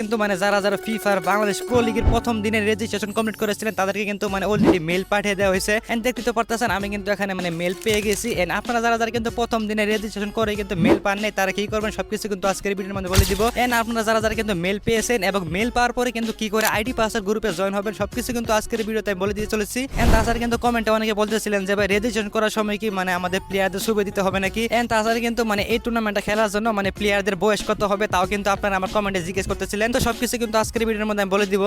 কিন্তু মানে যারা যারা ফিফার বাংলাদেশ প্রো লিগের প্রথম দিনের রেজিস্ট্রেশন কমপ্লিট করেছিলেন তাদেরকে কিন্তু মানে অলরেডি মেল পাঠিয়ে দেওয়া হয়েছে। এন্ড দেখতে তো পারতেছেন আমি কিন্তু এখানে মানে মেল পেয়ে গেছি। এন্ড আপনারা যারা যারা কিন্তু প্রথম দিনের রেজিস্ট্রেশন করে কিন্তু মেল পান নাই তারা কি করবেন সবকিছু কিন্তু আজকের ভিডিওর মধ্যে বলে দিব। এন্ড আপনারা যারা যারা কিন্তু মেল পেয়েছেন এবং মেল পাওয়ার পরে কিন্তু কি করে আইডি পাসের গ্রুপে জয়েন হবেন সবকিছু কিন্তু আজকের ভিডিওতে বলে দিয়ে চলেছি। এন্ড তাছাড়া কিন্তু কমেন্টে অনেকে বলতেছিলেন যে ভাই রেজিস্ট্রেশন করার সময় কি মানে আমাদের প্লেয়ারদের ছবি দিতে হবে নাকি। এন্ড তাছাড়া কিন্তু মানে এই টুর্নামেন্টটা খেলার জন্য মানে প্লেয়ারদের বয়স কত হবে তাও কিন্তু আপনারা আমার কমেন্টে জিজ্ঞেস করতেছিলেন। তো সবকিছু কিন্তু আজকের ভিডিওর মধ্যে আমি বলে দিব।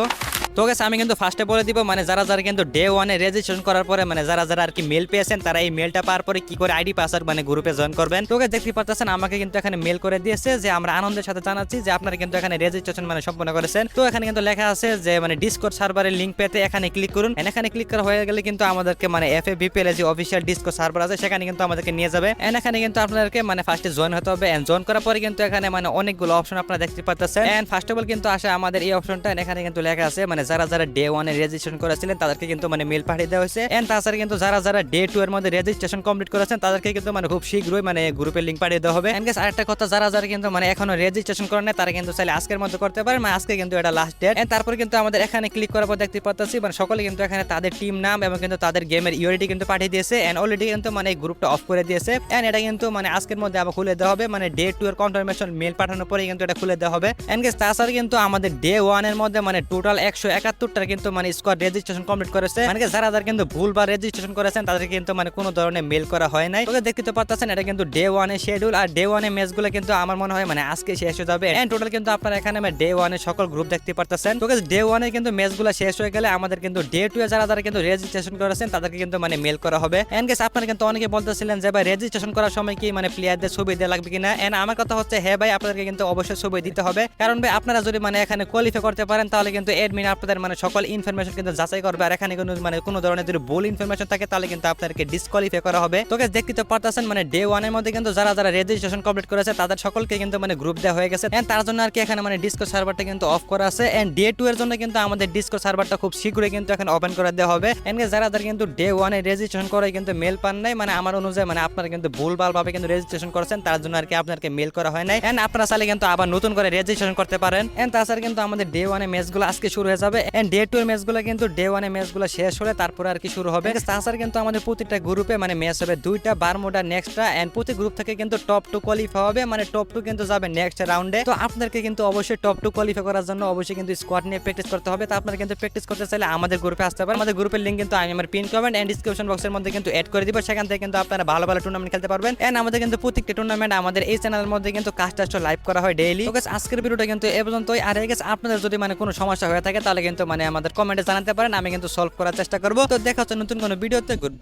তো গেছে আমি কিন্তু ফার্স্টে বলে দিব মানে যারা যারা কিন্তু ডে ওয়ানে রেজিস্ট্রেশন করার পরে মানে যারা যারা আর কি মেল পেয়েছেন তারা এই মেলটা পাওয়ার পরে কি করে আইডি পাসওয়ার্ড মানে গ্রুপে জয়েন করবেন। তো দেখতে পাচ্ছেন আমাকে কিন্তু এখানে মেল করে দিয়েছে যে আমরা আনন্দের সাথে জানাচ্ছি যে আপনারা কিন্তু এখানে রেজিস্ট্রেশন মানে সম্পন্ন করেছেন। তো এখানে কিন্তু লেখা আছে যে মানে ডিসকর্ড সার্ভারের লিংক পেতে এখানে ক্লিক করুন। এখানে ক্লিক করা হয়ে গেলে কিন্তু আমাদেরকে মানে FAVPL যে অফিশিয়াল ডিসকর্ড সার্ভার আছে সেখানে কিন্তু আমাদেরকে নিয়ে যাবে। এখানে কিন্তু আপনাদেরকে মানে ফার্স্টে জয়েন হতে হবে। এন্ড জয়েন করার পরে কিন্তু এখানে মানে অনেকগুলো অপশন আপনারা দেখতে পাচ্ছেন। এন্ড ফার্স্ট অফ অল কিন্তু আসে আমাদের এই অপশনটা। এখানে কিন্তু লেখা আছে মানে যারা যারা ডে ওয়ানে রেজিস্ট্রেশন করেছিলেন তাদেরকে কিন্তু মানে মেল পাঠিয়ে দেওয়া হয়েছে। এন্ড তাছাড়া কিন্তু যারা যারা ডে 2 এর মধ্যে রেজিস্ট্রেশন কমপ্লিট করেছেন তাদেরকে কিন্তু মানে খুব শীঘ্রই মানে গ্রুপের লিংক পাঠিয়ে দেওয়া হবে। এন্ড গাইস আরেকটা কথা যারা যারা কিন্তু মানে এখনো রেজিস্ট্রেশন করেন না তারা কিন্তু চাইলে আজকের মধ্যে করতে পারেন। মানে আজকে কিন্তু এটা লাস্ট ডেট। এন্ড তারপর কিন্তু আমাদের এখানে ক্লিক করার পর দেখতে পাচ্ছি মানে সকলে কিন্তু এখানে তাদের টিম নাম এবং কিন্তু তাদের গেমের ইউআইডি কিন্তু পাঠিয়ে দিয়েছে। এন্ড অলরেডি কিন্তু মানে এই গ্রুপটা অফ করে দিয়েছে। এন্ড এটা কিন্তু মানে আজকের মধ্যে আবার খুলে দেওয়া হবে। মানে ডে 2 এর কনফার্মেশন মেল পাঠানোর পরে কিন্তু এটা খুলে দেওয়া হবে। এন্ড গাইস তাছাড়া কিন্তু আমাদের ডে 1 এর মধ্যে মানে টোটাল 171টা কিন্তু মানে স্কোয়াড রেজিস্ট্রেশন কমপ্লিট করেছে। মানে যারা যারা কিন্তু ভুলবার রেজিস্ট্রেশন করেছেন তাদেরকে কিন্তু মানে কোনো ধরনের মেল করা হয় নাই। তোকে দেখতে পাচ্ছেন এটা কিন্তু ডে 1 এর শিডিউল। আর ডে 1 এর ম্যাচগুলো কিন্তু আমার মনে হয় মানে আজকে শেষ হয়ে যাবে। এন্ড টোটাল কিন্তু আপনারা এখানে ডে 1 এর সকল গ্রুপ দেখতে পাচ্ছেন। তোকে ডে 1 এর কিন্তু ম্যাচগুলো শেষ হয়ে গেলে আমাদের কিন্তু ডে 2 এ যারা যারা কিন্তু রেজিস্ট্রেশন করেছেন তাদেরকে কিন্তু মানে মেল করা হবে। এন্ড গাইস আপনারা কিন্তু অনেকে বলতেছিলেন যে ভাই রেজিস্ট্রেশন করার সময় কি মানে প্লেয়ারদের ছবি দেওয়া লাগবে কিনা। এন্ড আমার কথা হচ্ছে হ্যাঁ ভাই আপনাদেরকে কিন্তু অবশ্যই ছবি দিতে হবে। কারণ ভাই আপনারা যদি মানে এখানে কোয়ালিফাই করতে পারেন তাহলে কিন্তু অ্যাডমিন আপনাদের মানে সকল ইনফরমেশন কিন্তু যাচাই করবে। আর এখানে কোনো মানে কোনো ধরনের যদি ভুল ইনফরমেশন থাকে তাহলে কিন্তু আপনাদেরকে ডিসকোয়ালিফাই করা হবে। তো গাইস দেখতে তো পারতেছেন মানে ডে 1 এর মধ্যে কিন্তু যারা যারা রেজিস্ট্রেশন কমপ্লিট করেছে তাদের সকলকে কিন্তু মানে গ্রুপ দেওয়া হয়ে গেছে। এন্ড তার জন্য আর কি এখানে মানে ডিসকর্ড সার্ভারটা কিন্তু অফ করা আছে। এন্ড ডে 2 এর জন্য কিন্তু আমাদের ডিসকর্ড সার্ভারটা খুব শীঘ্রই কিন্তু এখানে ওপেন করে দেওয়া হবে। এন্ড গাইস যারা যারা কিন্তু ডে 1 এ রেজিস্ট্রেশন করে কিন্তু মেল পান নাই মানে আমার অনুযায়ী মানে আপনারা কিন্তু ভুলভাল ভাবে কিন্তু রেজিস্ট্রেশন করেছেন তার জন্য আর কি আপনাদেরকে মেল করা হয় নাই। এন্ড আপনারা চাইলে কিন্তু আবার নতুন করে রেজিস্ট্রেশন করতে পারেন। এন্ড তাছাড়া কিন্তু আমাদের ডে 1 এর ম্যাচগুলো আজকে শুরু হয়ে যাবে। এন্ড ডে 2 এর ম্যাচগুলো কিন্তু ডে 1 এর ম্যাচগুলো শেষ হলে তারপরে আর কি শুরু হবে। তাছাড়া কিন্তু আমাদের প্রতিটা গ্রুপে মানে ম্যাচ হবে 2টা বারমুডা নেক্সটটা। এন্ড প্রতি গ্রুপ থেকে কিন্তু টপ 2 কোয়ালিফাই হবে। মানে টপ 2 কিন্তু যাবে নেক্সট রাউন্ডে। তো আপনাদেরকে কিন্তু অবশ্যই টপ 2 কোয়ালিফাই করার জন্য অবশ্যই কিন্তু স্কোয়াড নিয়ে প্র্যাকটিস করতে হবে। তো আপনারা কিন্তু প্র্যাকটিস করতে চাইলে আমাদের গ্রুপে আসতে পারেন। আমাদের গ্রুপের লিংক কিন্তু আমি আমার পিন কমেন্ট এন্ড ডেসক্রিপশন বক্সের মধ্যে কিন্তু অ্যাড করে দিব। সেখান থেকে কিন্তু আপনারা ভালো ভালো টুর্নামেন্ট খেলতে পারবেন। এন্ড আমাদের কিন্তু প্রত্যেকটা টুর্নামেন্ট আমাদের এই চ্যানেলের মধ্যে কিন্তু কাজটা লাইভ করা হয় ডেইলি। তো গাইস আজকের ভিডিওটা কিন্তু এ পর্যন্তই। আর গাইস আপনাদের যদি মানে কোনো সমস্যা হয়ে থাকে তাহলে কিন্তু মানে আমাদের কমেন্টে জানাতে পারেন। আমি কিন্তু সলভ করার চেষ্টা করব। তো দেখা হচ্ছে নতুন কোনো ভিডিওতে। গুড।